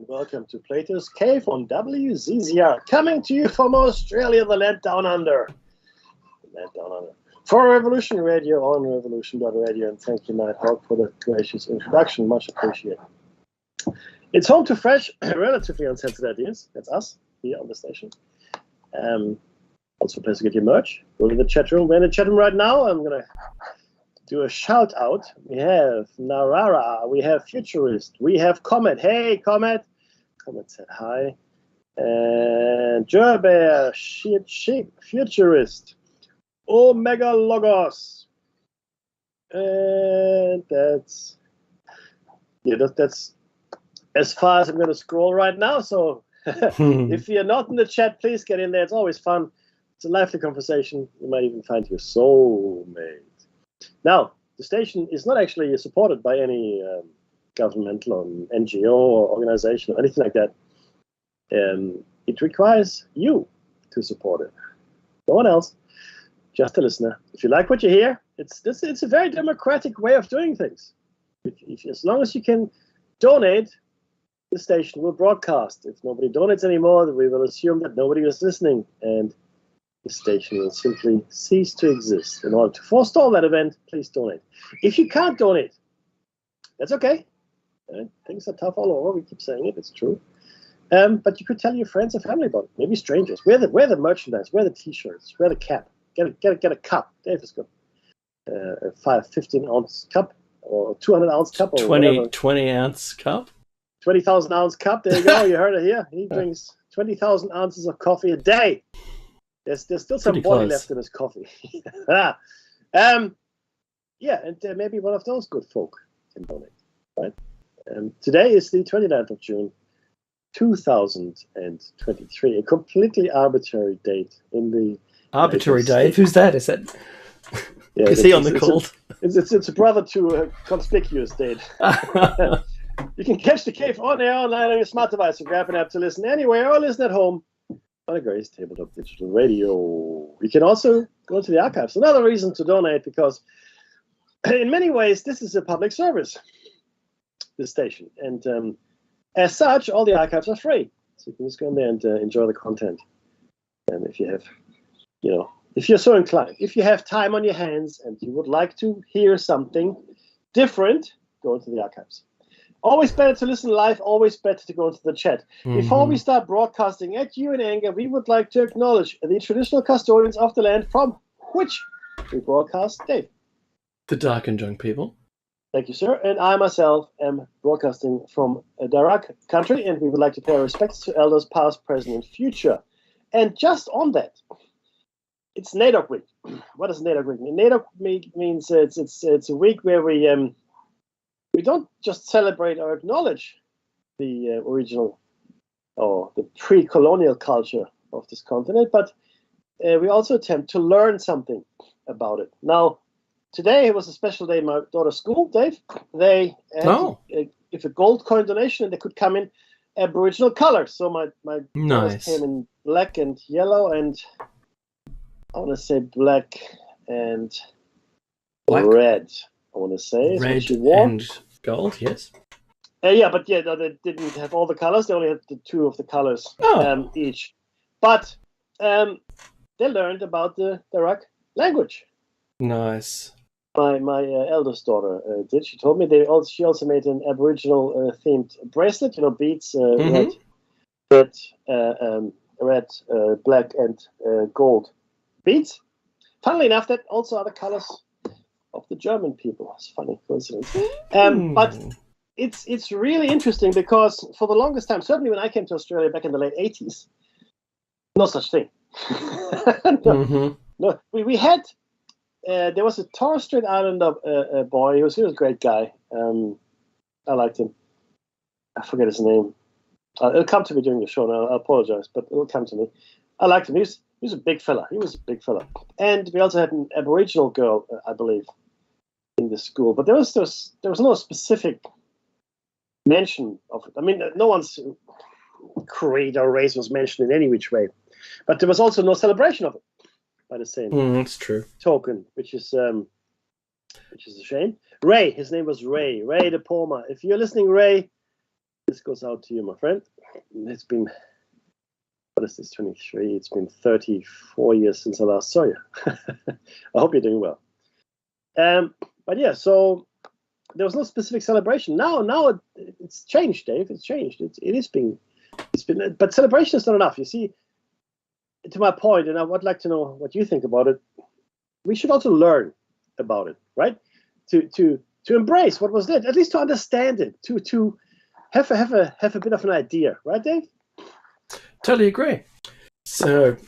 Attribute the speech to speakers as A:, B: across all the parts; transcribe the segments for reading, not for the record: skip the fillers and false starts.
A: welcome to Platos Cave on WZZR, coming to you from Australia, the land down under. For Revolution Radio on revolution.radio, and thank you, Nighthawk, for the gracious introduction. Much appreciated. It's home to fresh, relatively uncensored ideas. That's us here on the station. Also, a place to get your merch. Go to the chat room. We're in the chat room right now. I'm going to do a shout out. We have Narara, we have Futurist, we have Comet. Hey, Comet. Comet said hi. And Jerbear, Chic, Futurist, Omega Logos. And that's as far as I'm going to scroll right now. So if you're not in the chat, please get in there. It's always fun. It's a lively conversation. You might even find your soulmate. Now, the station is not actually supported by any governmental or NGO or organization or anything like that. It requires you to support it. No one else, just a listener. If you like what you hear, it's a very democratic way of doing things. As long as you can donate, the station will broadcast. If nobody donates anymore, then we will assume that nobody is listening, and the station will simply cease to exist. In order to forestall that event, please donate. If you can't donate, that's okay. Things are tough all over. We keep saying it. It's true. But you could tell your friends and family about it. Maybe strangers. Wear the merchandise. Wear the T-shirts. Wear the cap. Get a cup. Dave is good. A 15-ounce cup or 200-ounce cup or
B: 20-ounce cup.
A: 20,000-ounce cup. There you go. You heard it here. He drinks 20,000 ounces of coffee a day. There's still some body left in his coffee. Yeah, and maybe one of those good folk can donate, right? Today is the 29th of June, 2023, a completely arbitrary date in the...
B: Arbitrary Dave? Who's that? Is that...
A: Yeah,
B: is he on the call?
A: It's a brother to a conspicuous date. You can catch the cave on air online on your smart device or grab an app to listen anywhere or listen at home on a Grace Tabletop Digital Radio. You can also go to the archives. Another reason to donate, because in many ways this is a public service, this station. And as such, all the archives are free. So you can just go in there and enjoy the content. And if you have, if you're so inclined, if you have time on your hands and you would like to hear something different, go into the archives. Always better to listen live, always better to go into the chat. Mm-hmm. Before we start broadcasting at you in anger, we would like to acknowledge the traditional custodians of the land from which we broadcast. Dave.
B: The Dark and Junk people.
A: Thank you, sir. And I myself am broadcasting from Darak country, and we would like to pay our respects to elders past, present, and future. And just on that, it's NAIDOC week. What does NAIDOC week mean? NAIDOC week means it's a week where we don't just celebrate or acknowledge the original or the pre-colonial culture of this continent, but we also attempt to learn something about it. Now, today it was a special day in my daughter's school, Dave. They had if a gold coin donation, and they could come in Aboriginal colors. So my
B: nice.
A: came in black and yellow, and I want to say black and red. I want to say
B: red and gold, yes.
A: They didn't have all the colors. They only had the two of the colors each. But they learned about the Darak language.
B: Nice.
A: My eldest daughter did. She told me she also made an Aboriginal themed bracelet. Beads, red, black, and gold beads. Funnily enough, that also are the colors of the German people. It's a funny coincidence. But it's really interesting because for the longest time, certainly when I came to Australia back in the late 80s, no such thing. No, we had, there was a Torres Strait Islander boy. He was a great guy. I liked him. I forget his name. It'll come to me during the show now. I apologize, but it'll come to me. I liked him. He was a big fella. And we also had an Aboriginal girl, I believe, in the school. But there was no specific mention of it. I mean, no one's creed or race was mentioned in any which way. But there was also no celebration of it by the same
B: that's true.
A: token, which is a shame. Ray, his name was Ray De Palma. If you're listening, Ray, This goes out to you, my friend. It's been, what is this, 23? It's been 34 years since I last saw you. I hope you're doing well. But yeah, so there was no specific celebration. Now it's changed, Dave. It's changed. It's been, but celebration is not enough. You see, to my point, and I would like to know what you think about it. We should also learn about it, right? To embrace what was there, at least to understand it, to have a bit of an idea, right, Dave?
B: Totally agree. So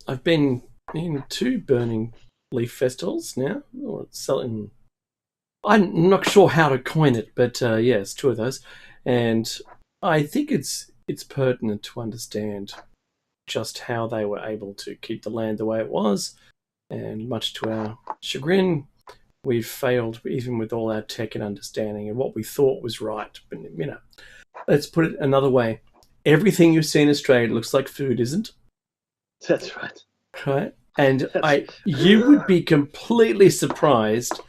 B: I've been in 2 burning leaf festivals now, or selling. I'm not sure how to coin it, but yes, 2 of those, and I think it's pertinent to understand just how they were able to keep the land the way it was, and much to our chagrin, we've failed even with all our tech and understanding and what we thought was right. But let's put it another way: everything you see in Australia looks like food, isn't?
A: That's right.
B: Right, and you would be completely surprised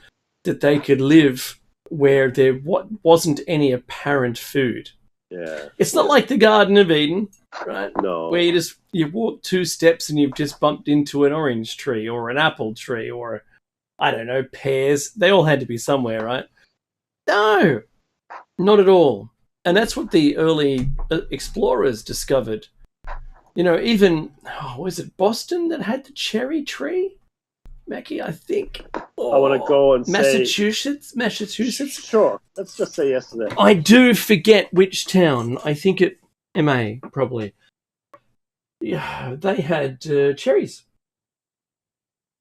B: that they could live where there wasn't any apparent food.
A: Yeah.
B: It's not like the Garden of Eden, right?
A: No.
B: Where you walk 2 steps and you've just bumped into an orange tree or an apple tree or, I don't know, pears. They all had to be somewhere, right? No, not at all. And that's what the early explorers discovered. Even, was it Boston that had the cherry tree? Mackie, I think.
A: I want to go and
B: Massachusetts?
A: Sure. Let's just say yes to that.
B: I do forget which town. I think it MA, probably. Yeah, they had cherries.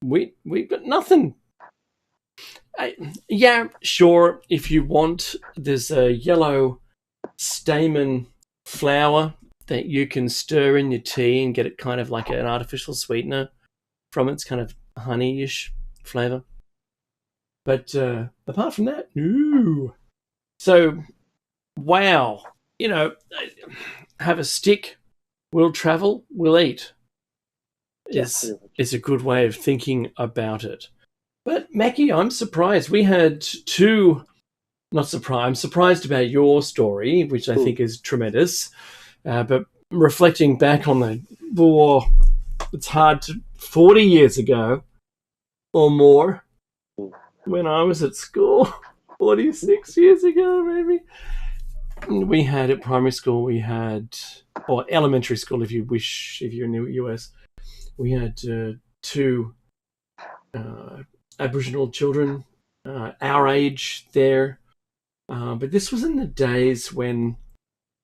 B: We've got nothing. Yeah, sure, if you want, there's a yellow stamen flower that you can stir in your tea and get it kind of like an artificial sweetener from it. It's kind of honey-ish flavour. But apart from that, no. So, wow. Have a stick, we'll travel, we'll eat. Is a good way of thinking about it. But, Mackie, I'm surprised. We had 2... Not surprised. I'm surprised about your story, which I think is tremendous. But reflecting back on it's hard to... 40 years ago or more, when I was at school, 46 years ago maybe, we had at primary school, or elementary school if you wish, if you're in the US, we had 2 Aboriginal children our age there. But this was in the days when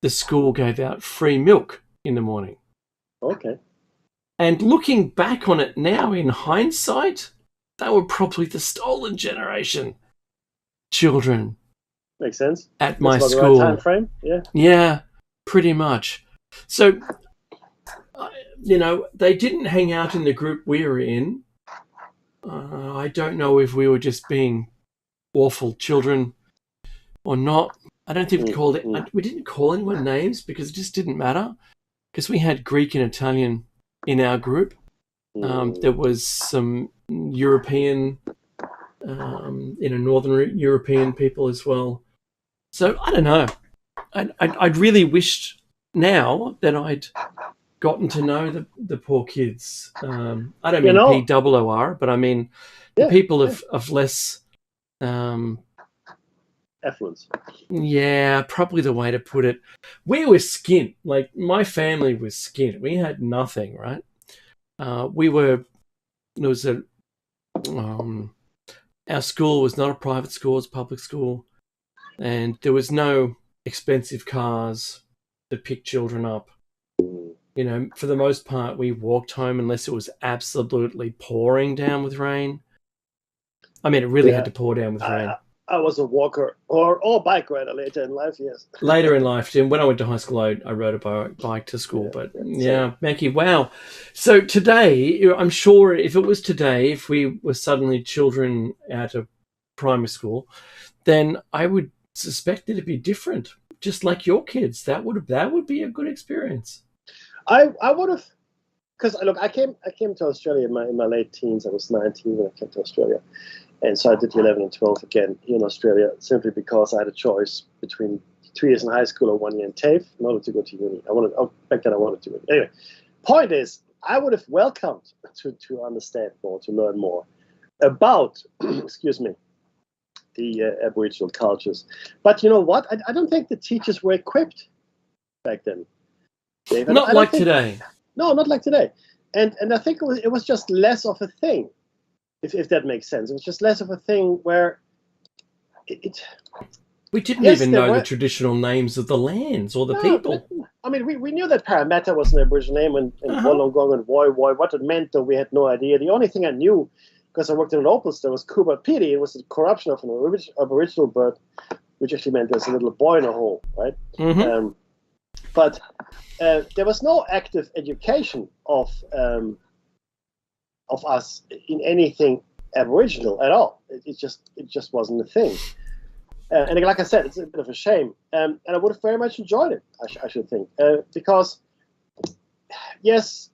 B: the school gave out free milk in the morning.
A: Okay.
B: And looking back on it now in hindsight, they were probably the stolen generation children.
A: Makes sense.
B: At my school.
A: The right time frame? Yeah.
B: Yeah, pretty much. So, they didn't hang out in the group we were in. I don't know if we were just being awful children or not. I don't think we didn't call anyone names because it just didn't matter. Because we had Greek and Italian in our group. There was some European, Northern European people as well. So I don't know. I'd really wished now that I'd gotten to know the poor kids. I don't mean POOR, but I mean the people of less
A: affluence.
B: Yeah, probably the way to put it. We were skint. Like, my family was skint. We had nothing, right? Our school was not a private school, it was a public school. And there was no expensive cars that picked children up. For the most part, we walked home unless it was absolutely pouring down with rain. I mean, it really had to pour down with rain.
A: I was a walker or bike rider later in life, yes.
B: Later in life, when I went to high school, I rode a bike to school. Mackie, wow. So today, I'm sure if it was today, if we were suddenly children out of primary school, then I would suspect that it'd be different. Just like your kids, that would be a good experience.
A: I would have, because look, I came to Australia in my late teens. I was 19 when I came to Australia. And so I did 11 and 12 again here in Australia, simply because I had a choice between 2 years in high school or 1 year in TAFE in order to go to uni. Back then I wanted to. Anyway, point is, I would have welcomed to understand more, to learn more about, excuse me, the Aboriginal cultures. But you know what? I don't think the teachers were equipped back then, Dave.
B: Not like today.
A: No, not like today. And I think it was just less of a thing, if that makes sense. It was just less of a thing where
B: we didn't even know the traditional names of the lands or the people.
A: I mean, we knew that Parramatta was an Aboriginal name and Wollongong and Woy. What it meant, though, we had no idea. The only thing I knew, because I worked in an opal store, was Kuba Piri. It was a corruption of an Aboriginal bird, which actually meant there's a little boy in a hole, right?
B: Mm-hmm.
A: But there was no active education of us in anything Aboriginal at all. It just wasn't a thing. And like I said, it's a bit of a shame. And I would have very much enjoyed it, I should think. Because, yes,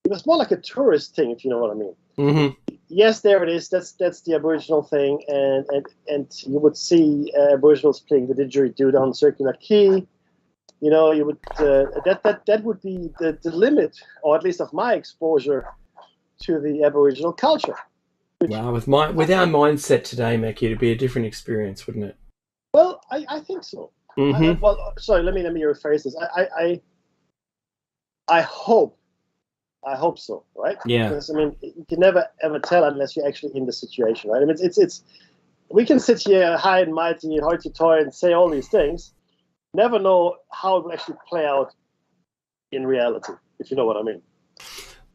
A: it was more like a tourist thing, if you know what I mean.
B: Mm-hmm.
A: Yes, there it is. That's the Aboriginal thing. And you would see Aboriginals playing the didgeridoo down Circular Quay. You know, you would that would be the limit, or at least of my exposure to the Aboriginal culture.
B: Wow, with our mindset today, Mackie, it'd be a different experience, wouldn't it?
A: Well, I think so.
B: Mm-hmm.
A: Sorry, let me rephrase this. I hope so, right?
B: Yeah.
A: Because I mean, you can never ever tell unless you're actually in the situation, right? I mean, it's we can sit here high and mighty and hoity-toity and say all these things, never know how it will actually play out in reality, if you know what I mean.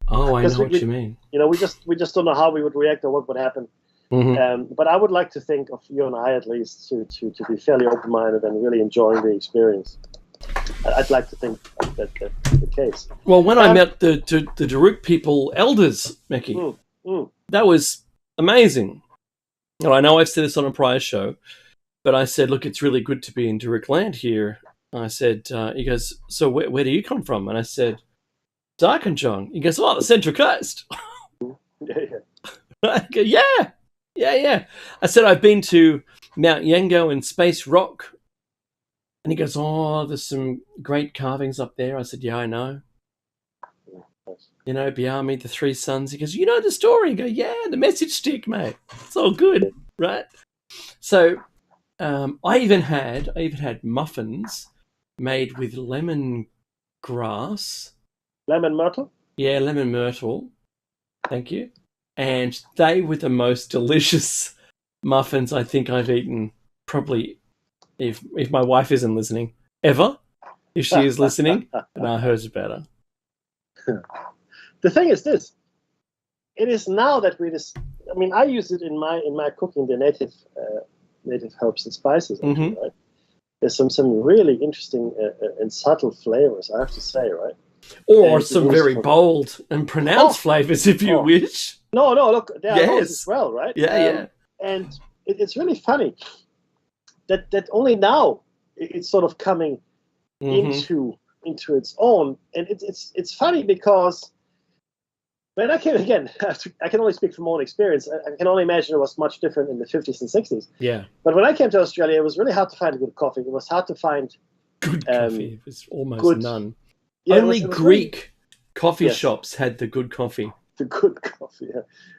B: Oh, I know what you mean.
A: You know, we just don't know how we would react or what would happen.
B: Mm-hmm.
A: But I would like to think of you and I, at least, to be fairly open-minded and really enjoying the experience. I'd like to think that's the case.
B: Well, when I met the Daruk people elders, Mackie, that was amazing. Well, I know I've said this on a prior show, but I said, look, it's really good to be in Daruk land here. I said, he goes, so where do you come from? And I said, Darkinjong. He goes, oh, the Central Coast. I go, yeah. I said, I've been to Mount Yango and Space Rock. And he goes, oh, there's some great carvings up there. I said, yeah, I know. You know, Biami, the three sons. He goes, you know the story? I go, yeah, the message stick, mate. It's all good, right? So I even had muffins made with lemon grass.
A: Lemon myrtle?
B: Yeah, lemon myrtle. Thank you. And they were the most delicious muffins I think I've eaten, probably, if my wife isn't listening, ever. If she is listening, no, hers are better.
A: The thing is this. It is now that I use it in my cooking, the native herbs and spices. Actually, right? There's some really interesting and subtle flavors, I have to say, right?
B: Or some very bold and pronounced flavors, if you wish.
A: No, look, there are those as well, right?
B: Yeah.
A: And it's really funny that only now it's sort of coming into its own. And it's funny because when I came, again, I can only speak from my own experience. I can only imagine it was much different in the 50s and 60s.
B: Yeah.
A: But when I came to Australia, it was really hard to find good coffee. It was hard to find
B: good coffee. It was almost none. Yeah, only it was Greek coffee shops had the good coffee.
A: The good coffee,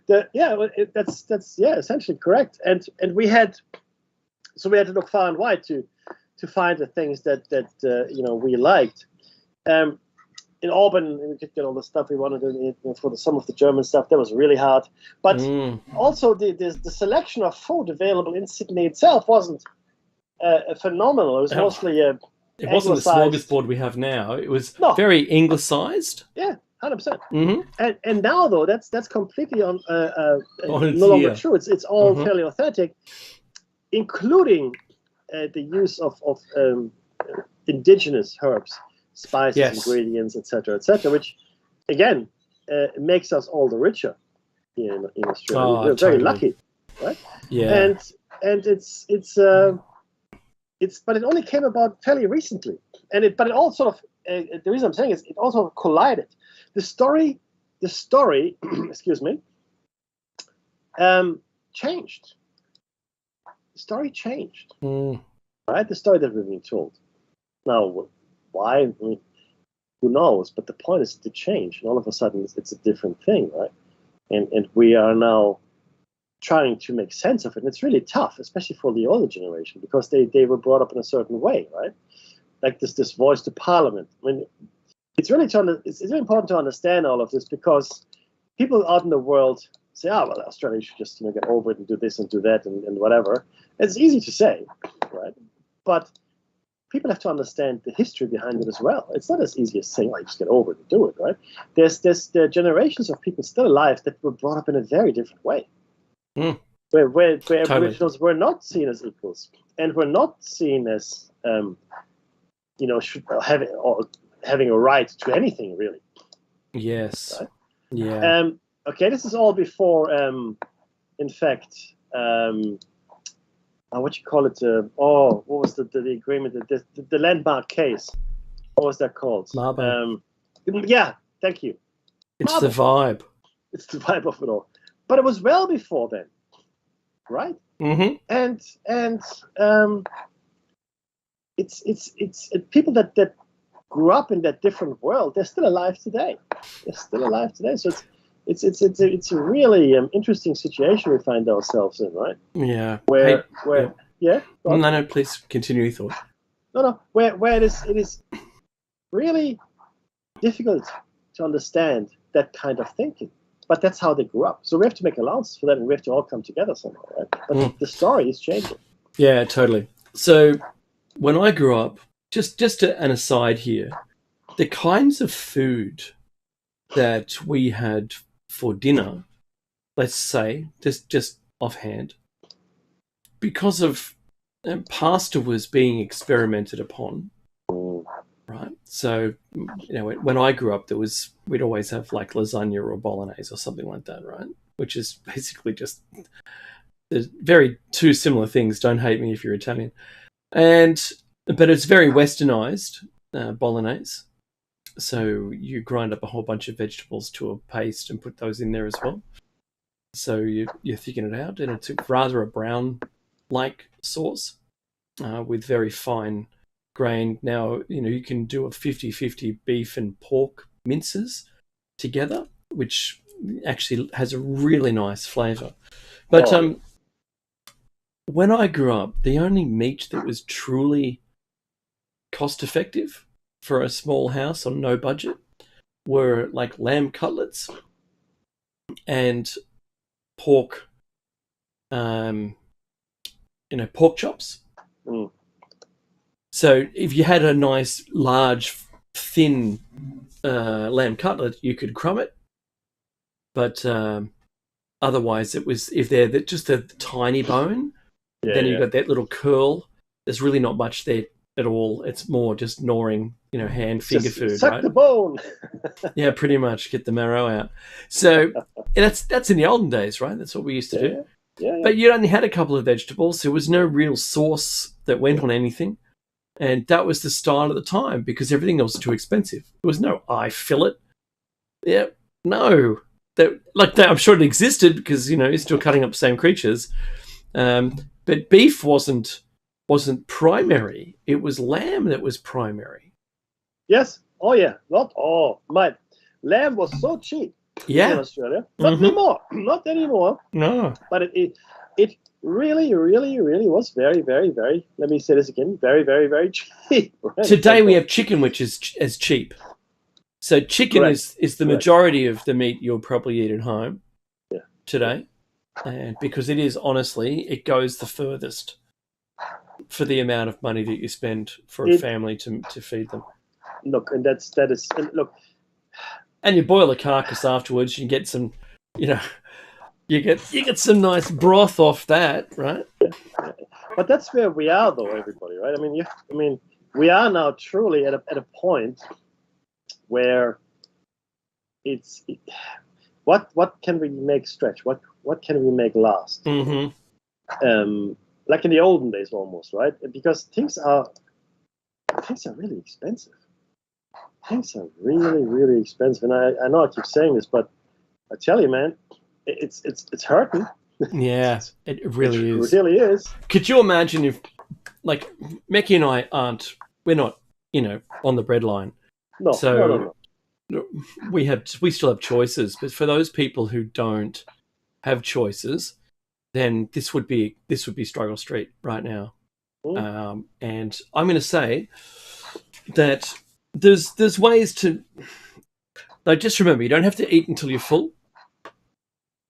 A: that's essentially correct. And we had to look far and wide to find the things that we liked. In Auburn, we could get all the stuff we wanted for some of the German stuff. That was really hard. But also the selection of food available in Sydney itself wasn't phenomenal. It was mostly
B: it wasn't the smorgasbord we have now. It was very English-sized.
A: Yeah, 100%.
B: Mm-hmm.
A: And now, though, that's completely no longer true. It's all fairly authentic, including the use of indigenous herbs, spices, ingredients, etc., which, again, makes us all the richer in Australia. We're very lucky, right?
B: Yeah.
A: And but it only came about fairly recently, but it all sort of the reason I'm saying is it also collided. The story, excuse me, changed. The story changed. right? The story that we're being told. Now, why? I mean, who knows? But the point is to change, and all of a sudden it's a different thing, right? And we are now trying to make sense of it. And it's really tough, especially for the older generation, because they were brought up in a certain way, right? Like this voice to parliament. I mean, it's really important to understand all of this, because people out in the world say, well, Australia should just get over it and do this and do that and whatever. It's easy to say, right? But people have to understand the history behind it as well. It's not as easy as saying, you just get over it and do it, right? There are generations of people still alive that were brought up in a very different way.
B: Mm.
A: Where
B: Totally.
A: Aboriginals were not seen as equals, and were not seen as having a right to anything, really.
B: Yes.
A: Right?
B: Yeah.
A: Okay, this is all before, in fact, what you call it? What was the agreement? The landmark case. What was that called?
B: Mabo.
A: Yeah, thank you.
B: It's
A: Mabo.
B: the vibe.
A: It's the vibe of it all. But it was well before then, right?
B: Mm-hmm.
A: And it's people that grew up in that different world. They're still alive today. So it's a really interesting situation we find ourselves in, right?
B: Yeah.
A: Yeah.
B: No, please continue your thought.
A: No. Where it is really difficult to understand that kind of thinking. But that's how they grew up. So we have to make allowances for that, and we have to all come together somehow, right? But the story is changing.
B: Yeah, totally. So when I grew up, just an aside here, the kinds of food that we had for dinner, let's say, just offhand, because of pasta was being experimented upon, right? So, when I grew up, we'd always have like lasagna or bolognese or something like that, right? Which is basically just there's very two similar things. Don't hate me if you're Italian, but it's very westernized bolognese. So you grind up a whole bunch of vegetables to a paste and put those in there as well. So you're thickening it out, and it's rather a brown-like sauce with very fine grain. Now, you can do a 50-50 beef and pork minces together, which actually has a really nice flavour. But when I grew up, the only meat that was truly cost-effective for a small house on no budget were like lamb cutlets and pork, pork chops.
A: Mm.
B: So if you had a nice, large, thin lamb cutlet, you could crumb it. But otherwise, it was if they're just a tiny bone, then you've got that little curl. There's really not much there at all. It's more just gnawing, hand finger food,
A: suck
B: right?
A: the bone.
B: Yeah, pretty much get the marrow out. So that's in the olden days, right? That's what we used to do.
A: Yeah.
B: But you only had a couple of vegetables. There was no real sauce that went on anything. And that was the style at the time because everything else was too expensive. There was no eye fillet. Yeah, no. I'm sure it existed because, you're still cutting up the same creatures. But beef wasn't primary. It was lamb that was primary.
A: Yes. Oh, yeah. Mate. Lamb was so cheap in Australia. Not anymore. Not anymore.
B: No.
A: But it really, really, really was very, very, very, let me say this again, very, very, very cheap. Right?
B: Today we have chicken, which is as cheap. So chicken is the majority of the meat you'll probably eat at home today. And because it is, honestly, it goes the furthest for the amount of money that you spend for a family to feed them.
A: Look, and that is look.
B: And you boil a carcass afterwards, you get some, you get some nice broth off that, right?
A: But that's where we are, though, everybody, right? I mean, we are now truly at a point where what can we make stretch? What can we make last?
B: Mm-hmm.
A: Like in the olden days, almost, right? Because things are really expensive. Things are really, really expensive, and I know I keep saying this, but I tell you, man, it's hurting.
B: Yeah, it really is.
A: It really is.
B: Could you imagine if like Meki and I aren't. We're not, on the breadline.
A: No,
B: So
A: no.
B: we still have choices. But for those people who don't have choices, then this would be struggle street right now. And I'm going to say that there's ways to. Like, just remember, you don't have to eat until you're full.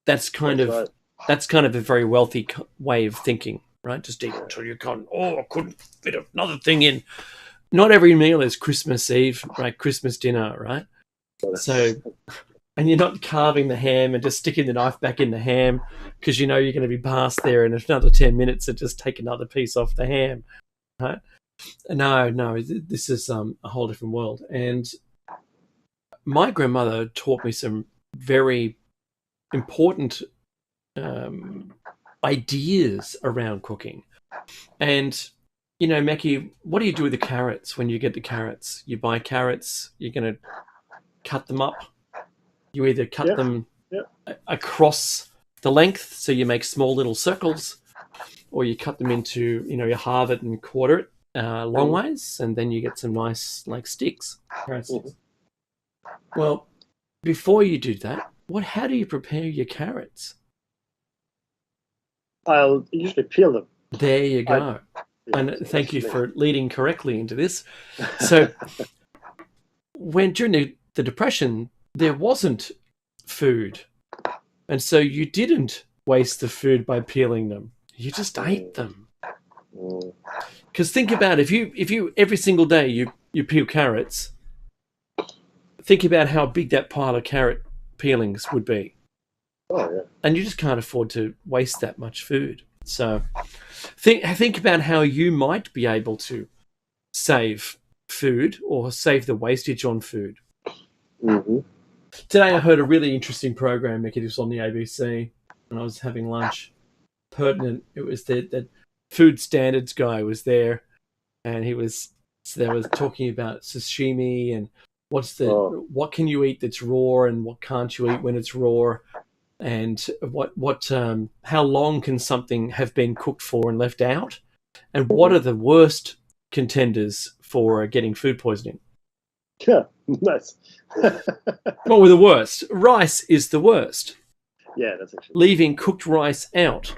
B: That's kind of a very wealthy way of thinking, right? Just eat until you can't. Oh, I couldn't fit another thing in. Not every meal is Christmas Eve, right? Christmas dinner, right? So, and you're not carving the ham and just sticking the knife back in the ham because you know you're going to be past there in another 10 minutes and just take another piece off the ham, right? No, this is a whole different world. And my grandmother taught me some very important ideas around cooking. And, Meki, what do you do with the carrots when you get the carrots? You buy carrots, you're going to cut them up. You either cut them across the length, so you make small little circles, or you cut them into, you halve it and quarter it long ways, and then you get some nice, like, sticks. Carrot sticks. Well, before you do that, how do you prepare your carrots?
A: I'll usually peel them.
B: There you go. And thank you for leading correctly into this. So, during the Depression, there wasn't food. And so you didn't waste the food by peeling them. You just ate them. Because think about if you every single day you peel carrots, think about how big that pile of carrot peelings would be.
A: Oh, yeah.
B: And you just can't afford to waste that much food. So think about how you might be able to save food or save the wastage on food.
A: Mm-hmm.
B: Today I heard a really interesting program, it was on the ABC, and I was having lunch. Pertinent. It was that food standards guy was there, and they was talking about sashimi and what can you eat that's raw and what can't you eat when it's raw, and how long can something have been cooked for and left out, and what are the worst contenders for getting food poisoning.
A: Yeah, nice.
B: What were the worst? Rice is the worst.
A: Yeah, that's actually...
B: Leaving cooked rice out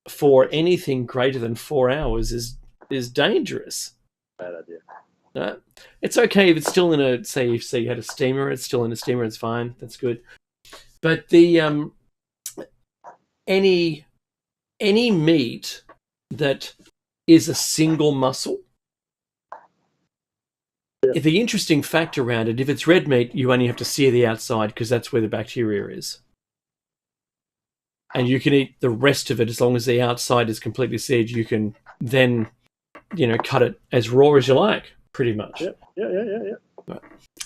B: for anything greater than 4 hours is dangerous.
A: Bad idea.
B: It's okay if it's still in a, say you had a steamer, it's still in a steamer, it's fine, that's good. But the any meat that is a single muscle, the interesting fact around it, if it's red meat, you only have to sear the outside because that's where the bacteria is. And you can eat the rest of it as long as the outside is completely seared. You can then, cut it as raw as you like, pretty much.
A: Yeah.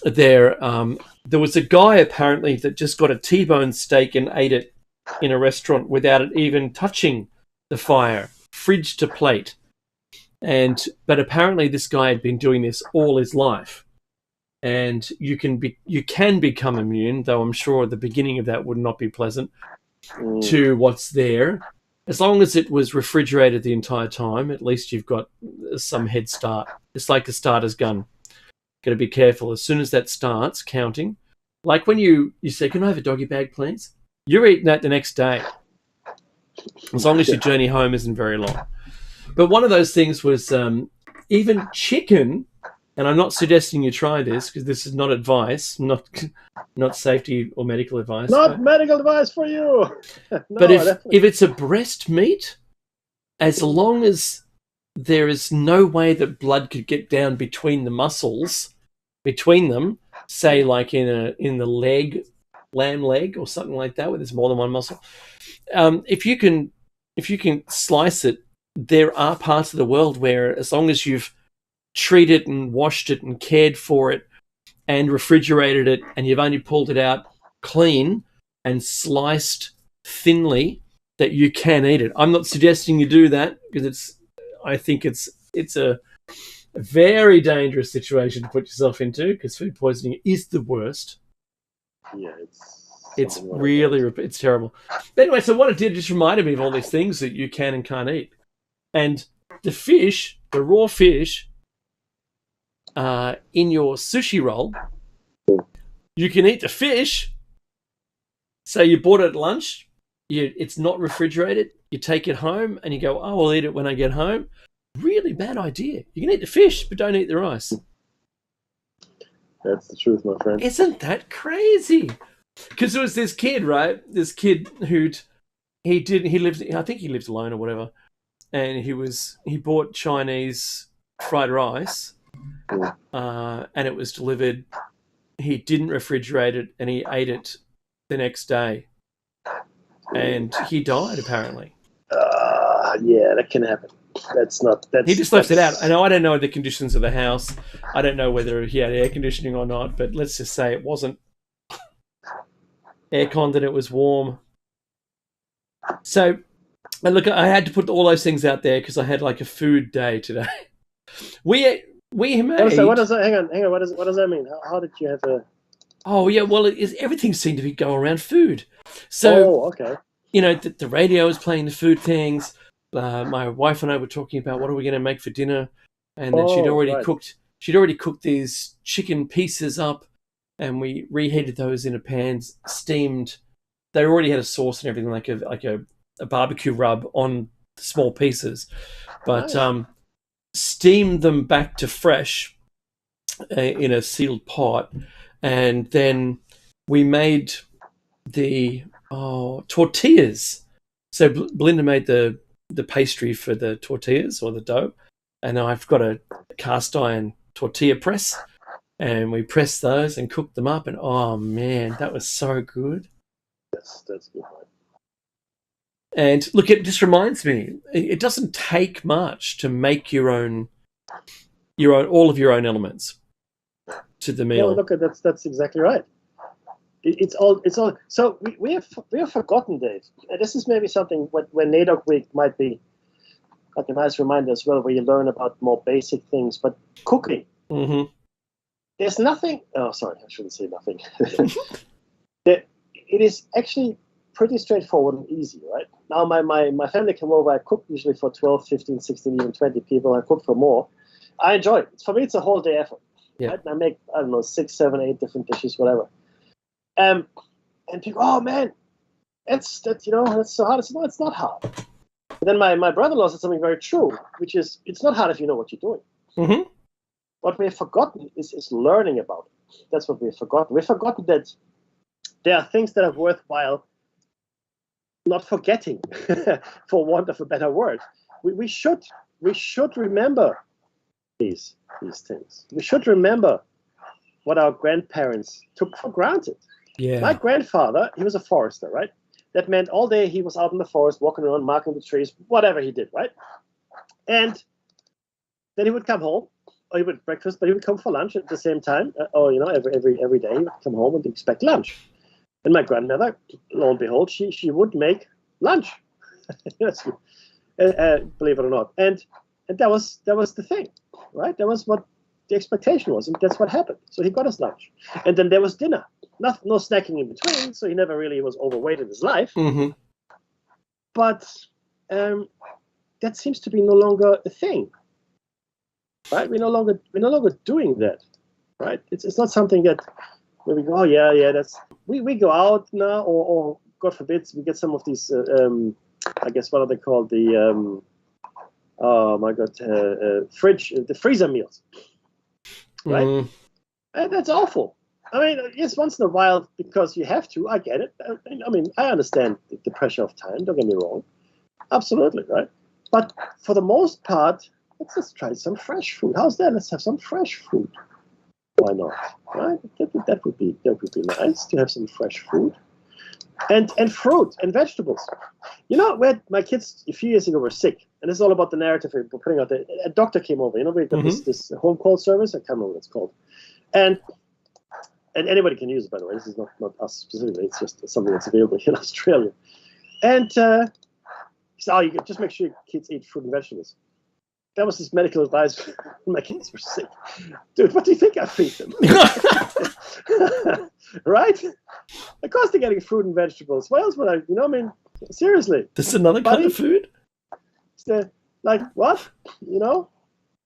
B: There was a guy apparently that just got a T-bone steak and ate it in a restaurant without it even touching the fire, fridge to plate. But apparently this guy had been doing this all his life. And you can become immune, though I'm sure the beginning of that would not be pleasant, to what's there. As long as it was refrigerated the entire time, at least you've got some head start. It's like a starter's gun. Got to be careful. As soon as that starts counting, like when you say, "Can I have a doggy bag, please?" You're eating that the next day. As long as your journey home isn't very long. But one of those things was even chicken, and I'm not suggesting you try this because this is not advice, not safety or medical advice.
A: Not medical advice for you. No,
B: but if it's a breast meat, as long as there is no way that blood could get down between the muscles, between them, say like in the leg, lamb leg or something like that, where there's more than one muscle. If you can slice it, there are parts of the world where as long as you've treated and washed it and cared for it and refrigerated it and you've only pulled it out clean and sliced thinly, that you can eat it. I'm not suggesting you do that because I think it's a very dangerous situation to put yourself into because food poisoning is the worst.
A: Yeah,
B: it's really it's terrible. But anyway, so what it did just reminded me of all these things that you can and can't eat. And the fish, the raw fish, in your sushi roll. You can eat the fish. So you bought it at lunch. It's not refrigerated. You take it home and you go, oh, I'll eat it when I get home. Really bad idea. You can eat the fish, but don't eat the rice.
A: That's the truth, my friend.
B: Isn't that crazy? Because there was this kid, right? This kid he lived, I think he lived alone or whatever. And he bought Chinese fried rice, and it was delivered. He didn't refrigerate it, and he ate it the next day, and he died apparently.
A: Yeah, that can happen.
B: He just left it out. I know. I don't know the conditions of the house. I don't know whether he had air conditioning or not. But let's just say it wasn't aircon, and it was warm. So, and look, I had to put all those things out there because I had like a food day today. We made.
A: So what does that? Hang on. What does that mean? How did you have a?
B: Oh yeah, well, everything seemed to be going around food. So,
A: okay.
B: You know, the radio was playing the food things. My wife and I were talking about what are we going to make for dinner, and then she'd already cooked. She'd already cooked these chicken pieces up, and we reheated those in a pan, steamed. They already had a sauce and everything, like a barbecue rub on the small pieces, but steamed them back to fresh in a sealed pot, and then we made the tortillas. So Belinda made the pastry for the tortillas or the dough, and I've got a cast iron tortilla press, and we pressed those and cooked them up, and oh man, that was so good.
A: That's good.
B: And look, it just reminds me, it doesn't take much to make your own all of your own elements to the meal.
A: Yeah, look, that's exactly right. It's all. So we have forgotten, Dave. And this is maybe something when NAIDOC Week might be like a nice reminder as well, where you learn about more basic things. But cooking, there's nothing. Oh, sorry, I shouldn't say nothing. It is actually pretty straightforward and easy, right? Now my family come over. I cook usually for 12, 15, 16, even 20 people. I cook for more. I enjoy it. For me, it's a whole day effort.
B: Yeah.
A: Right? I make 6, 7, 8 different dishes, whatever. And people, oh man, that's so hard. I said, no, it's not hard. But then my brother-in-law said something very true, which is it's not hard if you know what you're doing.
B: Mm-hmm.
A: What we have forgotten is learning about it. That's what we've forgotten. We've forgotten that there are things that are worthwhile not forgetting, for want of a better word. We should remember these things. We should remember what our grandparents took for granted.
B: Yeah.
A: My grandfather, he was a forester, right? That meant all day he was out in the forest, walking around, marking the trees, whatever he did, right? And then he would come home, or he would breakfast, but he would come for lunch at the same time, or every day he would come home and expect lunch. And my grandmother, lo and behold, she would make lunch, yes, believe it or not. And that was the thing, right? That was what the expectation was, and that's what happened. So he got us lunch, and then there was dinner. No snacking in between, so he never really was overweight in his life.
B: Mm-hmm.
A: But that seems to be no longer a thing, right? We're no longer doing that, right? It's not something that where we go, oh yeah, that's we go out now, or God forbid we get some of these. I guess what are they called? The oh my God, the freezer meals, right?
B: Mm.
A: And that's awful. I mean, yes, once in a while because you have to. I get it. I mean, I understand the pressure of time. Don't get me wrong. Absolutely, right? But for the most part, let's just try some fresh food. How's that? Let's have some fresh food. Why not? Right? That would be nice to have some fresh food, and fruit and vegetables. You know, where my kids a few years ago were sick, and this is all about the narrative we're putting out there. A doctor came over. You know, we got this home call service. I can't remember what it's called, and anybody can use it, by the way. This is not us specifically. It's just something that's available in Australia. And he said, oh, you just make sure your kids eat fruit and vegetables. That was his medical advice when my kids were sick. Dude, what do you think I feed them? Right? Of course they're getting fruit and vegetables. What else would I, seriously.
B: This is another kind of food?
A: Like what? You know.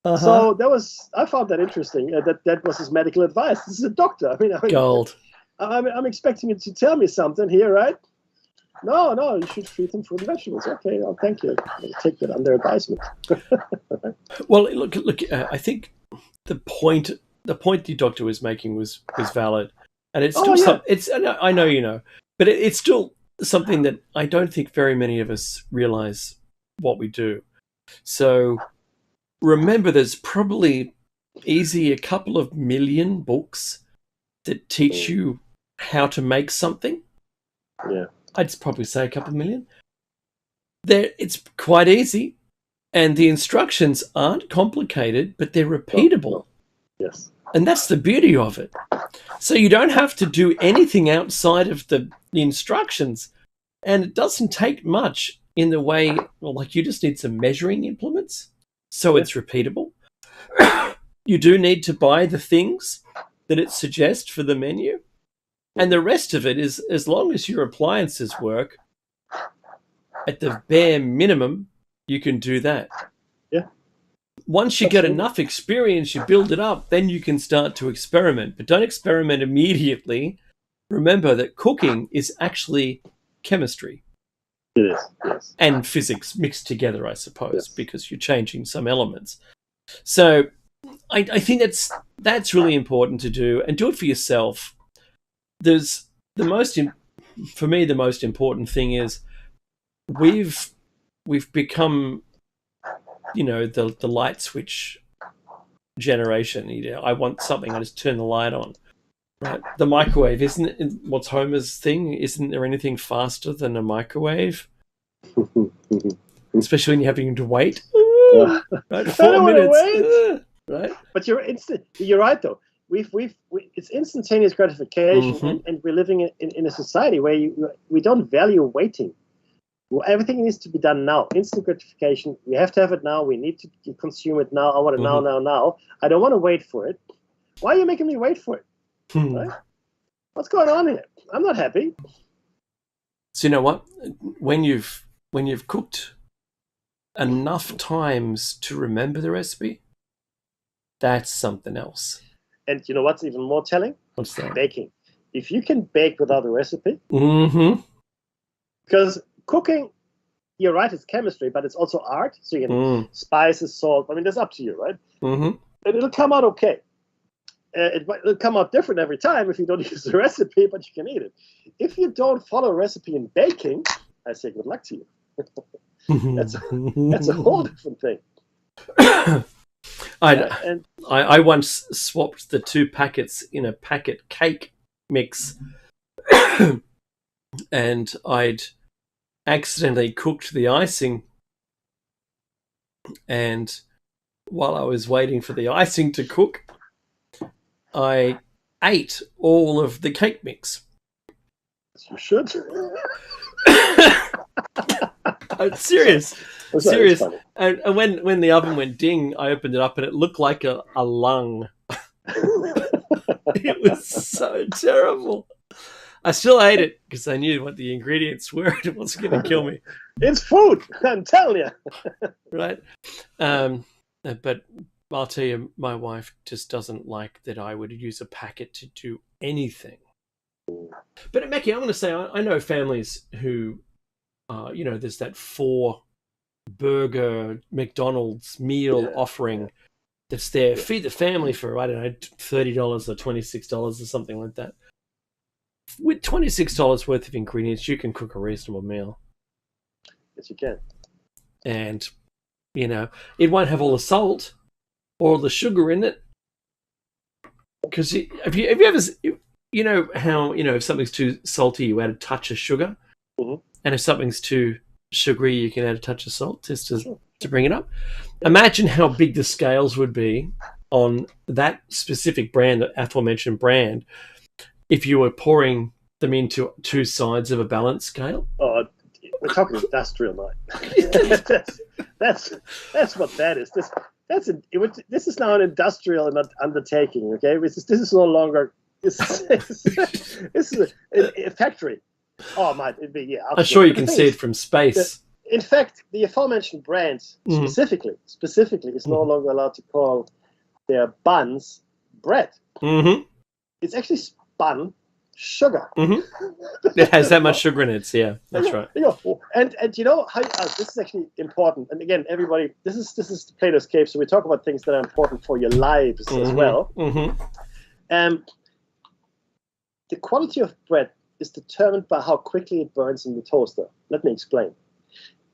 B: Uh-huh.
A: So I found that interesting. That was his medical advice. This is a doctor. I mean,
B: Gold.
A: I'm expecting you to tell me something here, right? No, you should feed them fruit and vegetables. Okay, thank you. I'll take that under advisement.
B: Well, look. I think the point the doctor was making was valid, and it's still it's. I know you know, but it's still something that I don't think very many of us realize what we do. So remember, there's probably easy a couple of million books that teach you how to make something.
A: Yeah.
B: I'd probably say a couple million. It's quite easy, and the instructions aren't complicated, but they're repeatable.
A: No. Yes.
B: And that's the beauty of it. So you don't have to do anything outside of the instructions, and it doesn't take much in the way, well, like you just need some measuring implements, so it's repeatable. You do need to buy the things that it suggests for the menu. And the rest of it is, as long as your appliances work, at the bare minimum, you can do that.
A: Yeah.
B: Once you get enough experience, you build it up, then you can start to experiment. But don't experiment immediately. Remember that cooking is actually chemistry.
A: It is, yes.
B: And physics mixed together, I suppose, because you're changing some elements. So I think that's really important to do, and do it for yourself. There's for me, the most important thing is we've become, the light switch generation. I want something, I just turn the light on. Right? The microwave, isn't it? What's Homer's thing? Isn't there anything faster than a microwave? Especially when you're having to wait. Right? 4 minutes. Right?
A: But you're right though. It's instantaneous gratification, and we're living in a society where we don't value waiting. Well, everything needs to be done now. Instant gratification. We have to have it now. We need to consume it now. I want it now. I don't want to wait for it. Why are you making me wait for it? Right? What's going on here? I'm not happy.
B: So you know what? When you've cooked enough times to remember the recipe, that's something else.
A: And you know what's even more telling?
B: What's that?
A: Baking. If you can bake without a recipe, because cooking, you're right, it's chemistry, but it's also art. So you can spices, salt. I mean, that's up to you, right? And it'll come out okay. It'll come out different every time if you don't use the recipe, but you can eat it. If you don't follow a recipe in baking, I say good luck to you. That's a whole different thing.
B: I once swapped the 2 packets in a packet cake mix, and I'd accidentally cooked the icing, and while I was waiting for the icing to cook, I ate all of the cake mix.
A: You should.
B: I'm serious. Serious. And when the oven went ding, I opened it up and it looked like a lung. It was so terrible. I still ate it because I knew what the ingredients were. It wasn't going to kill me.
A: It's food, I'm telling you.
B: Right. But I'll tell you, my wife just doesn't like that I would use a packet to do anything. But Mackie, I'm going to say, I know families who, there's that 4-burger McDonald's meal offering that's there. Feed the family for, I don't know, $30 or $26 or something like that. With $26 worth of ingredients, you can cook a reasonable meal.
A: Yes, you can.
B: And, it won't have all the salt or the sugar in it. Because have you ever, how, if something's too salty, you add a touch of sugar? And if something's too sugary, you can add a touch of salt just to bring it up. Imagine how big the scales would be on that specific brand, the aforementioned brand, if you were pouring them into 2 sides of a balance scale.
A: Oh, we're talking industrial now. That's what that is. This is now an industrial undertaking. Okay, this is no longer. This is a factory. Oh my! It'd be, yeah.
B: I'm sure you can see it from space.
A: In fact, the aforementioned brands specifically is no longer allowed to call their buns bread. It's actually spun sugar.
B: It has that much sugar in it. Yeah, that's right.
A: And you know how this is actually important. And again, everybody, this is Plato's Cave, so we talk about things that are important for your lives as well. The quality of bread is determined by how quickly it burns in the toaster. Let me explain.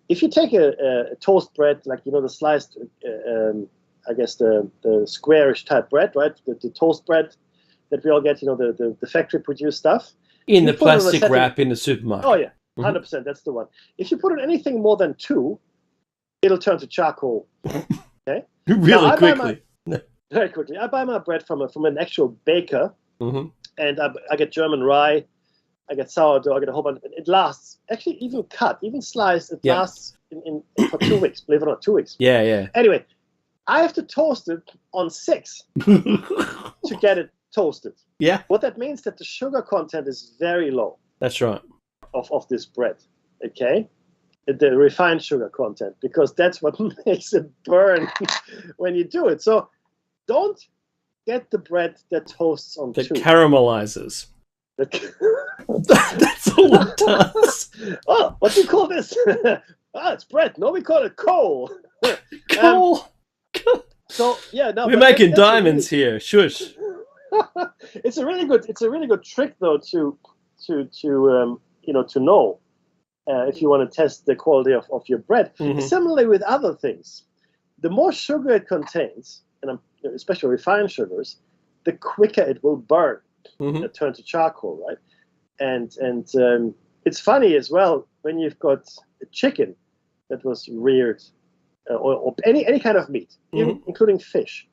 A: If you take a toast bread, like the sliced, I guess the squarish type bread, right? The toast bread that we all get, the factory produced stuff.
B: In the plastic wrap in the supermarket.
A: Oh yeah, 100%. That's the one. If you put in anything more than 2, it'll turn to charcoal. Okay.
B: Really quickly.
A: Very quickly. I buy my bread from an actual baker, and I get German rye. I get sourdough, I get a whole bunch. It lasts, actually, even cut, even sliced, it lasts in for 2 weeks, believe it or not, 2 weeks.
B: Yeah.
A: Anyway, I have to toast it on 6 to get it toasted.
B: Yeah.
A: What that means that the sugar content is very low.
B: That's right.
A: Of this bread, okay? The refined sugar content, because that's what makes it burn when you do it. So don't get the bread that toasts on 2.
B: That caramelizes. That's all it does.
A: Oh, what do you call this? It's bread. No, we call it coal.
B: Coal.
A: So yeah, no,
B: we're making diamonds here. Shush.
A: It's a really good trick though to know if you want to test the quality of your bread. Similarly with other things, the more sugar it contains, and especially refined sugars, the quicker it will burn. Turn to charcoal, right? And it's funny as well when you've got a chicken that was reared, or any kind of meat, including fish.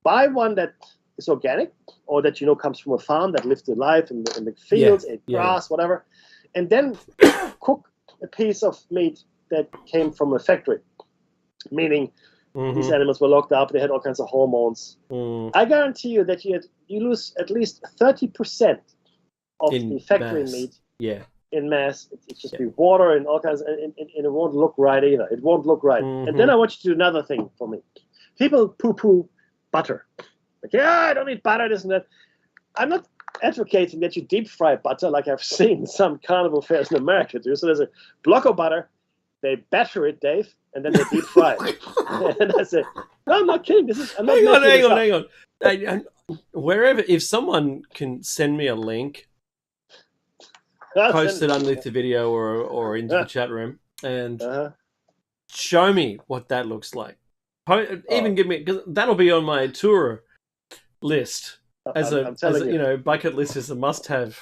A: Buy one that is organic, or that comes from a farm that lived a life in the fields, ate grass, whatever, and then cook a piece of meat that came from a factory, meaning these animals were locked up, they had all kinds of hormones. I guarantee you that you lose at least 30% of the factory meat in mass. It's just be water and all kinds, and it won't look right either. It won't look right. And then I want you to do another thing for me. People poo-poo butter. Like, I don't eat butter, this and that. I'm not advocating that you deep fry butter like I've seen some carnival fairs in America do. So there's a block of butter, they batter it, Dave, and then they deep fry it. And I say, no, I'm not kidding. Hang
B: on. Wherever, if someone can send me a link, post it underneath the video or into the chat room, and show me what that looks like. Even give me, because that'll be on my tour list as a bucket list is a must-have.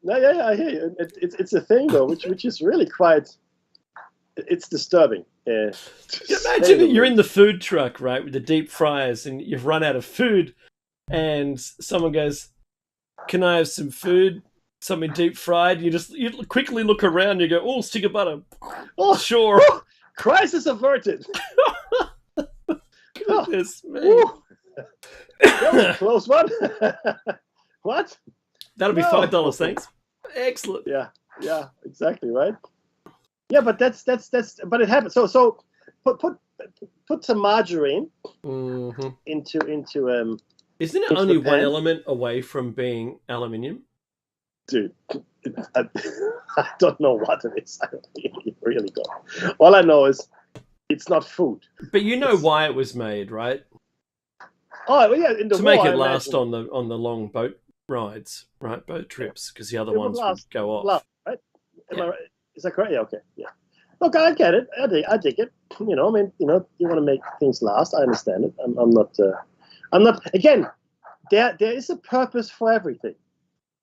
A: No, I hear you. It's a thing though, which is really quite. It's disturbing.
B: Imagine you're in the food truck, right, with the deep fryers, and you've run out of food, and someone goes, "Can I have some food? Something deep fried?" You quickly look around. You go, "Oh, stick of butter." Oh, sure.
A: Oh, crisis averted.
B: Goodness me.
A: That was a close one. What?
B: That'll be $5, thanks. Excellent.
A: Yeah, exactly, right? Yeah, but that's but it happens. So put some margarine into
B: Isn't it only one element away from being aluminium?
A: Dude, I don't know what it is. I really don't. All I know is it's not food.
B: But you know why it was made, right?
A: Oh, well, yeah,
B: to make it last on the long boat rides, right? Boat trips, because the other ones would go off.
A: Right? Am I right? Is that correct? Yeah, okay. Yeah. Look, I get it. I dig it. You want to make things last. I understand it. I'm not. Again, there is a purpose for everything.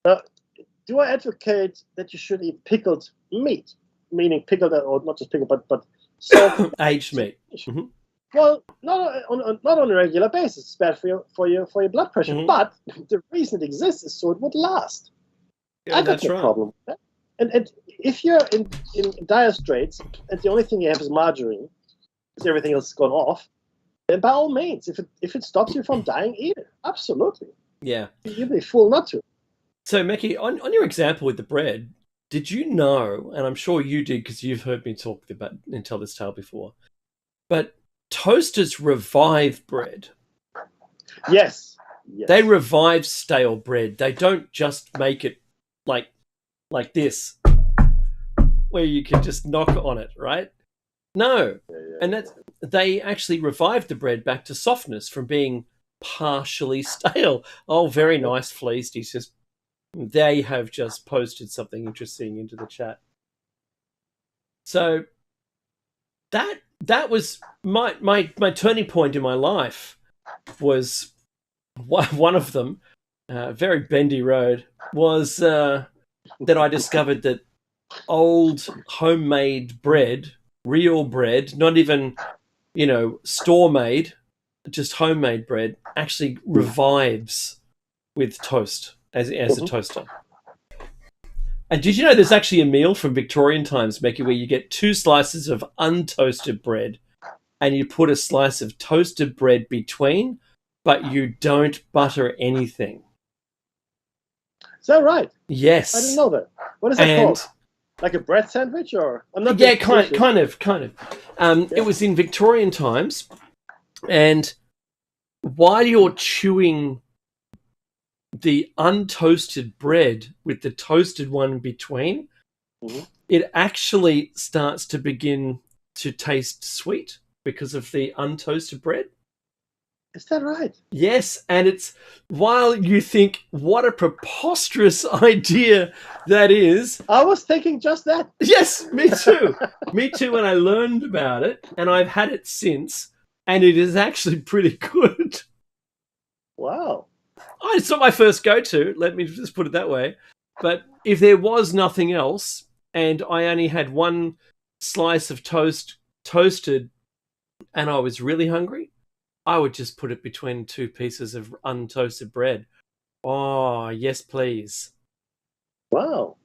A: Do I advocate that you should eat pickled meat, meaning pickled, or not just pickled, but salt
B: aged meat?
A: Well, not on a regular basis. It's bad for your blood pressure. But the reason it exists is so it would last.
B: Yeah,
A: I got no problem with that. And if you're in dire straits and the only thing you have is margarine, because everything else has gone off, then by all means, if it stops you from dying, eat it. Absolutely.
B: Yeah.
A: You'd be a fool not to.
B: So, Meki, on your example with the bread, did you know, and I'm sure you did because you've heard me talk about and tell this tale before, but toasters revive bread.
A: Yes. Yes.
B: They revive stale bread. They don't just make it like this, where you can just knock on it, right? No. And that's they actually revive the bread back to softness from being partially stale. Oh, very nice, Fleeced. He says they have just posted something interesting into the chat. So that was my turning point in my life. Was one of them, very bendy road, was that I discovered that old homemade bread, real bread, not even, store made, just homemade bread, actually revives with toast as a toaster. And did you know there's actually a meal from Victorian times, Becky, where you get 2 slices of untoasted bread and you put a slice of toasted bread between, but you don't butter anything.
A: Is that right?
B: Yes.
A: I didn't know that. What is that called? Like a bread sandwich, or I'm not.
B: Yeah, kind of. It was in Victorian times, and while you're chewing the untoasted bread with the toasted one between, it actually starts to begin to taste sweet because of the untoasted bread.
A: Is that right?
B: Yes, and it's while you think, what a preposterous idea that is.
A: I was thinking just that.
B: Yes, me too. Me too when I learned about it, and I've had it since, and it is actually pretty good.
A: Wow.
B: Oh, it's not my first go-to, let me just put it that way. But if there was nothing else, and I only had one slice of toast toasted, and I was really hungry, I would just put it between 2 pieces of untoasted bread. Oh, yes, please.
A: Wow.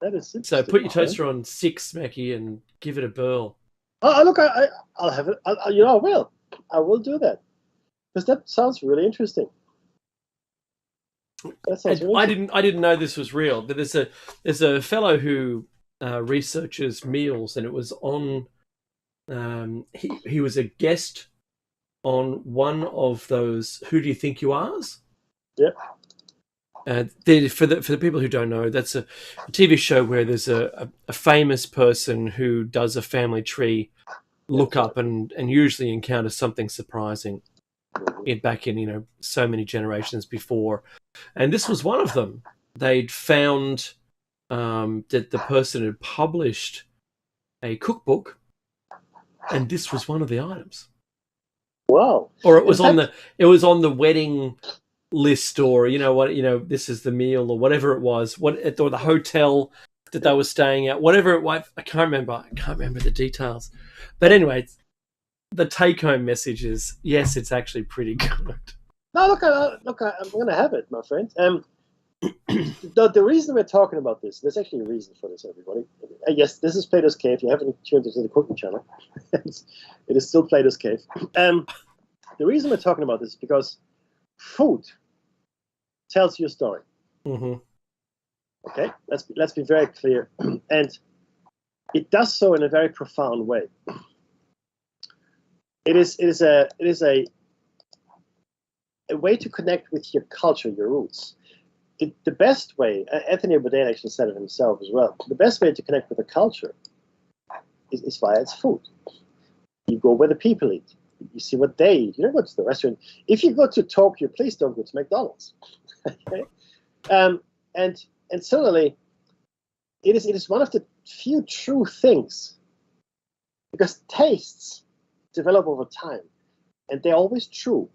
A: That is interesting.
B: So put your toaster on 6, Mackie, and give it a burl.
A: Oh, look, I'll have it. I will. I will do that. Because that sounds really interesting. That sounds really interesting.
B: I didn't know this was real. But there's a fellow who researches meals, and it was on. He was a guest on one of those Who Do You Think You Are's?
A: Yep.
B: For the people who don't know, that's a TV show where there's a famous person who does a family tree look up and usually encounters something surprising back in so many generations before, and this was one of them. They'd found that the person had published a cookbook, and this was one of the items.
A: Wow!
B: Or it was on the wedding list, or this is the meal, or whatever it was, or the hotel that they were staying at, whatever it was. I can't remember the details, but anyway, the take-home message is yes, it's actually pretty good.
A: No, look, I'm going to have it, my friend. The reason we're talking about this, there's actually a reason for this, everybody. Yes, this is Plato's Cave. You haven't tuned into the cooking channel. It is still Plato's Cave. The reason we're talking about this is because food tells you a story.
B: Mm-hmm.
A: Okay, let's be very clear, and it does so in a very profound way. It is a way to connect with your culture, your roots. The best way, Anthony Bourdain actually said it himself as well, the best way to connect with a culture is via its food. You go where the people eat. You see what they eat. You don't go to the restaurant. If you go to Tokyo, please don't go to McDonald's. Okay? And similarly, it is one of the few true things, because tastes develop over time, and they're always true.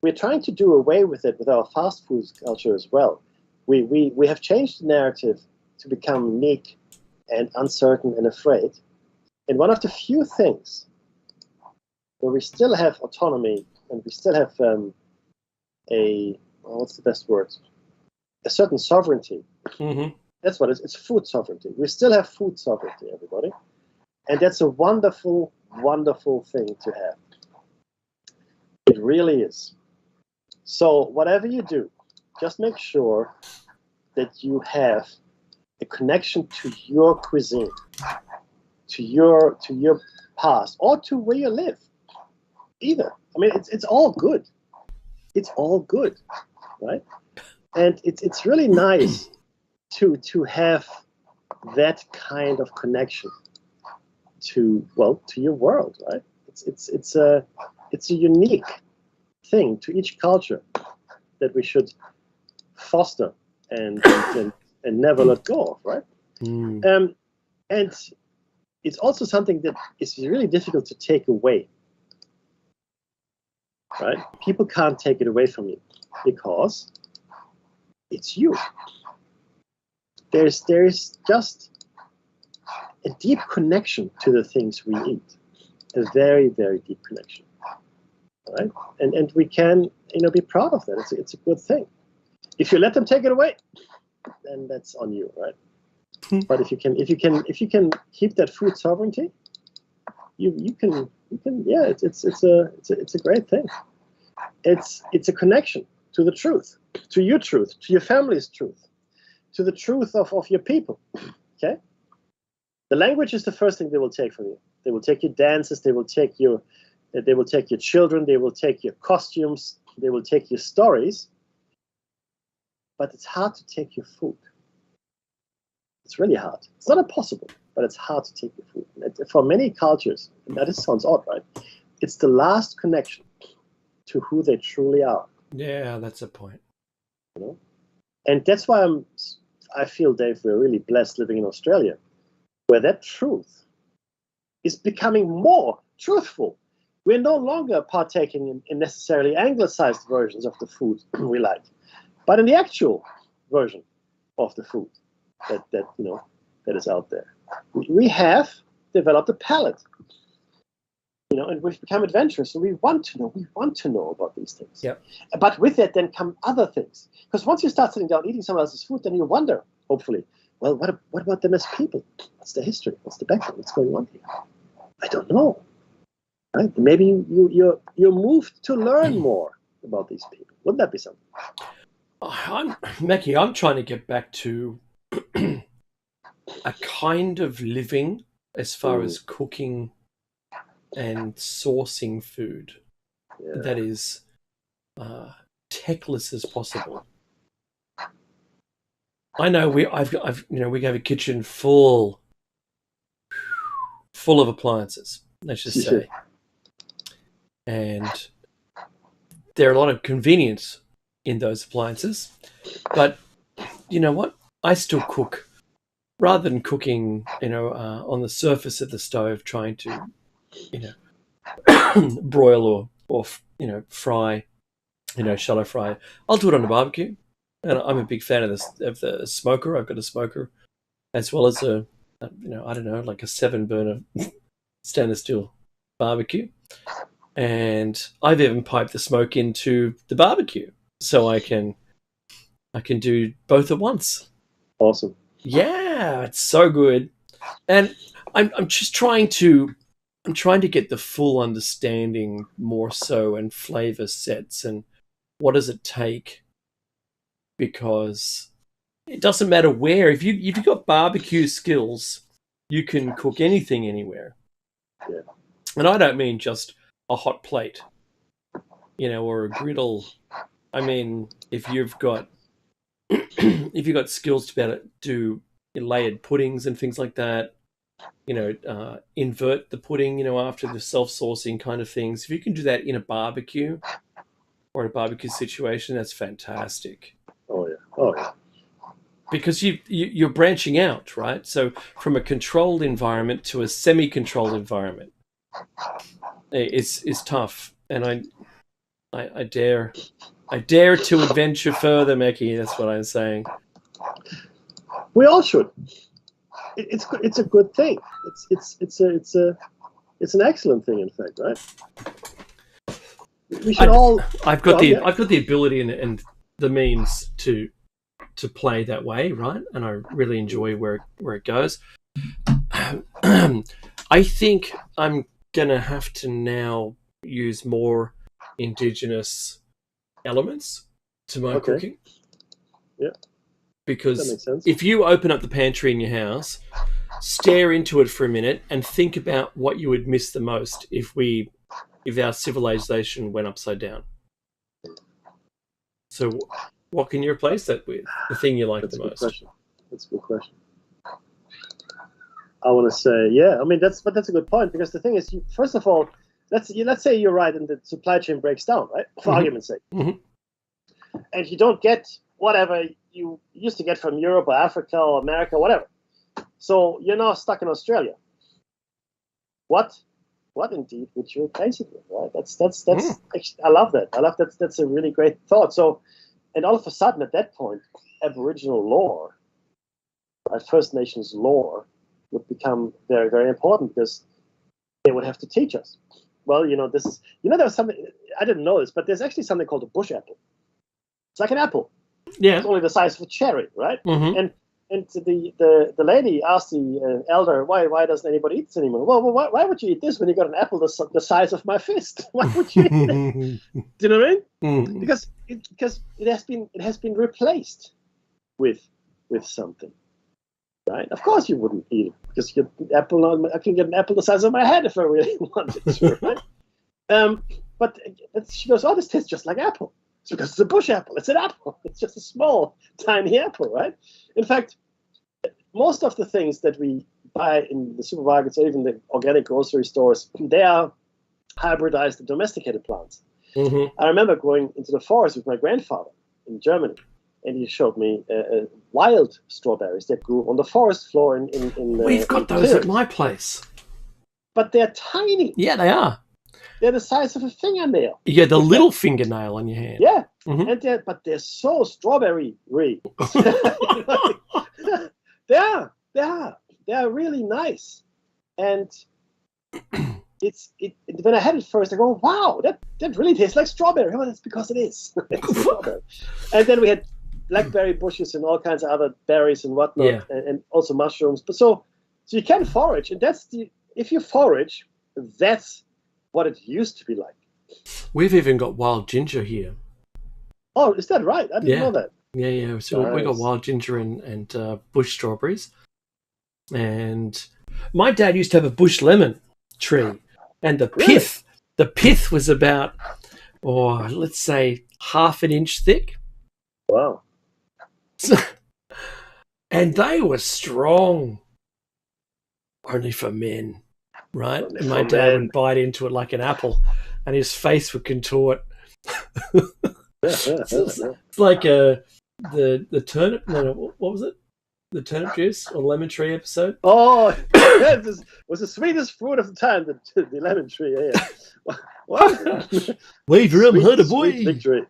A: We're trying to do away with it with our fast food culture as well. We have changed the narrative to become meek and uncertain and afraid. And one of the few things where we still have autonomy and we still have what's the best word? A certain sovereignty.
B: Mm-hmm.
A: That's what it is. It's food sovereignty. We still have food sovereignty, everybody. And that's a wonderful, wonderful thing to have. It really is. So whatever you do, just make sure that you have a connection to your cuisine, to your past, or to where you live. Either. I mean, it's all good. It's all good, right? And it's really nice to have that kind of connection to your world, right? It's a unique thing to each culture that we should foster and never let go of, right? And it's also something that is really difficult to take away, right? People can't take it away from you because it's you. There's just a deep connection to the things we eat, a very, very deep connection, right? And we can, be proud of that. It's a good thing. If you let them take it away, then that's on you, right? But if you can keep that food sovereignty, you can yeah, it's a great thing. It's a connection to the truth, to your truth, to your family's truth, to the truth of your people. Okay? The language is the first thing they will take from you. They will take your dances, they will take your children, they will take your costumes, they will take your stories. But it's hard to take your food. It's really hard. It's not impossible, but it's hard to take your food. For many cultures, and that sounds odd, right? It's the last connection to who they truly are.
B: Yeah, that's a point.
A: And that's why I feel, Dave, we're really blessed living in Australia, where that truth is becoming more truthful. We're no longer partaking in necessarily anglicized versions of the food we like, but in the actual version of the food that is out there. We have developed a palate, and we've become adventurous, so we want to know about these things.
B: Yep.
A: But with that then come other things. Because once you start sitting down eating someone else's food, then you wonder, hopefully, well, what about them as people? What's the history? What's the background? What's going on here? I don't know. Right? Maybe you're moved to learn more about these people. Wouldn't that be something?
B: Mackie, I'm trying to get back to a kind of living as far as cooking and sourcing food that is techless as possible. I know we have a kitchen full of appliances, let's just say, and there are a lot of convenience in those appliances, but you know what? I still cook. Rather than cooking, on the surface of the stove, trying to, broil or fry, shallow fry, I'll do it on a barbecue. And I'm a big fan of the smoker. I've got a smoker, as well as like a 7-burner stainless steel barbecue. And I've even piped the smoke into the barbecue, so I can do both at once.
A: Awesome.
B: Yeah, it's so good, and I'm just trying to get the full understanding more so, and flavor sets, and what does it take? Because it doesn't matter where. If you've got barbecue skills, you can cook anything anywhere.
A: Yeah.
B: And I don't mean just a hot plate, or a griddle. I mean, if you've got skills to be able to do layered puddings and things like that, invert the pudding, after the self-sourcing kind of things. If you can do that in a barbecue or in a barbecue situation, that's fantastic.
A: Oh yeah.
B: Because you're branching out, right? So from a controlled environment to a semi-controlled environment, it's tough. And I dare to adventure further, Mackie. That's what I'm saying.
A: We all should. It's a good thing. It's an excellent thing, in fact, right? We should all.
B: I've got the ability and the means to play that way, right? And I really enjoy where it goes. I think I'm gonna have to now use more indigenous elements to my cooking.
A: Yeah.
B: Because
A: makes sense.
B: if you open up the pantry in your house, stare into it for a minute and think about what you would miss the most if our civilization went upside down. So what can you replace that with? The thing you like the most?
A: That's a good question. I want to say, yeah. I mean, that's a good point, because the thing is, first of all, let's say you're right and the supply chain breaks down, right? For argument's sake, and you don't get whatever you used to get from Europe or Africa or America, whatever. So you're now stuck in Australia. What indeed would you replace it with? Right? That's actually, I love that. That's a really great thought. So, and all of a sudden at that point, Aboriginal lore, right, First Nations lore, would become very, very important, because they would have to teach us. Well, there was something, I didn't know this, but there's actually something called a bush apple. It's like an apple.
B: Yeah.
A: It's only the size of a cherry, right?
B: Mm-hmm.
A: And the lady asked the elder, why doesn't anybody eat this anymore? Well, why would you eat this when you got an apple the size of my fist? Why would you eat it? Do you know what I mean?
B: Mm-hmm.
A: Because it has been replaced with something, right? Of course you wouldn't eat it, because I can get an apple the size of my head if I really wanted to, right? But she goes, this tastes just like apple. It's because it's a bush apple. It's an apple. It's just a small, tiny apple, right? In fact, most of the things that we buy in the supermarkets or even the organic grocery stores, they are hybridized, domesticated plants. I remember going into the forest with my grandfather in Germany, and he showed me wild strawberries that grew on the forest floor in
B: We've got those at my place.
A: But they're tiny.
B: Yeah, they are.
A: They're the size of a fingernail.
B: Yeah, the little fingernail on your hand.
A: Yeah, and they're so strawberry-y. They're really nice, and when I had it first, I go, wow, that really tastes like strawberry. Well, that's because it is. It's strawberry. And then we had blackberry bushes and all kinds of other berries and whatnot, and also mushrooms. But so you can forage, and if you forage, that's what it used to be like.
B: We've even got wild ginger here.
A: Oh, is that right? I didn't know that.
B: Yeah. So we got wild ginger and bush strawberries. And my dad used to have a bush lemon tree, and the pith was about, let's say, half an inch thick.
A: Wow.
B: And they were strong. Only for men. Right? And my dad would bite into it like an apple, and his face would contort. It's like the turnip. No, what was it? The turnip juice or lemon tree episode?
A: Oh, it was the sweetest fruit of the time. The lemon tree. Yeah. What?
B: Wave your arm, hurt a boy.
A: Victory.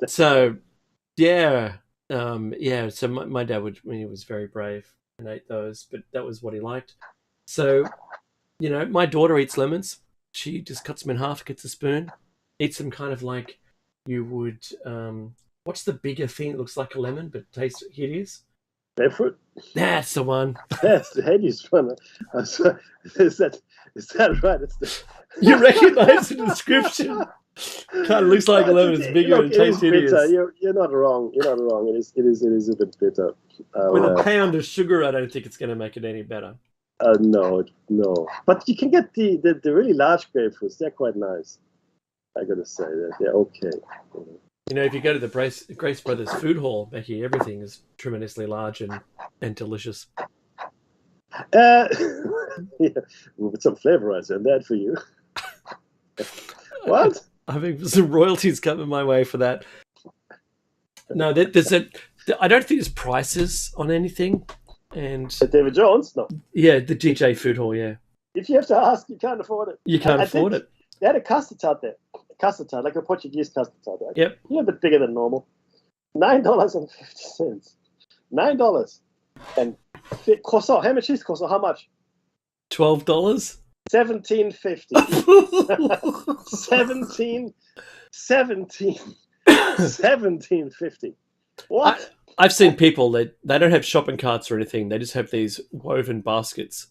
B: So, yeah. So my dad he was very brave and ate those, but that was what he liked. So, my daughter eats lemons. She just cuts them in half, gets a spoon, eats them kind of like you would. What's the bigger thing that looks like a lemon but tastes hideous?
A: Grapefruit.
B: That's the one.
A: That's the hideous one. Is that right?
B: You recognise the description. Kind of looks like a lemon. It's bigger and tastes hideous.
A: You're not wrong. It is a bit bitter.
B: With a pound of sugar, I don't think it's going to make it any better.
A: No. But you can get the really large grapefruits. They're quite nice. I gotta say that they're okay.
B: If you go to the Grace Brothers food hall, Becky, everything is tremendously large and delicious.
A: We'll put some flavorizer in that for you. What?
B: I think some royalties coming my way for that. No, I don't think there's prices on anything. And
A: David Jones? No.
B: Yeah, the DJ food hall, yeah.
A: If you have to ask, you can't afford it.
B: You can't afford it.
A: They had a custard tart there. A custard tart, like a Portuguese custard tart. Right?
B: Yep.
A: A little bit bigger than normal. $9.50. $9. And croissant, ham and cheese croissant, how much?
B: $12?
A: $17.50. $17.50. What?
B: I've seen people that they don't have shopping carts or anything. They just have these woven baskets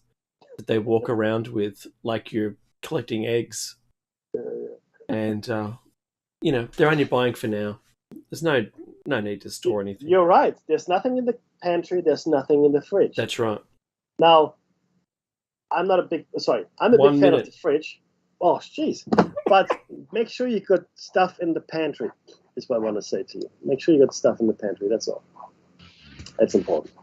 B: that they walk around with, like you're collecting eggs. And they're only buying for now. There's no no need to store anything.
A: You're right. There's nothing in the pantry. There's nothing in the fridge.
B: That's right.
A: Now, I'm a big fan of the fridge. Oh, jeez. But make sure you got stuff in the pantry, is what I want to say to you. Make sure you got stuff in the pantry. That's all. That's important.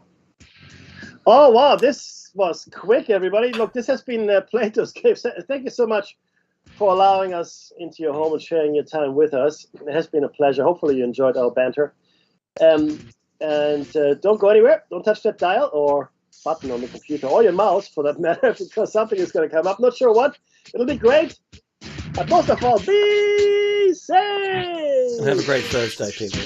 A: Oh, wow. This was quick, everybody. Look, this has been Plato's Cave. Thank you so much for allowing us into your home and sharing your time with us. It has been a pleasure. Hopefully you enjoyed our banter. And don't go anywhere. Don't touch that dial or button on the computer or your mouse, for that matter, because something is going to come up. Not sure what. It'll be great. But most of all, be safe.
B: Have a great Thursday, people.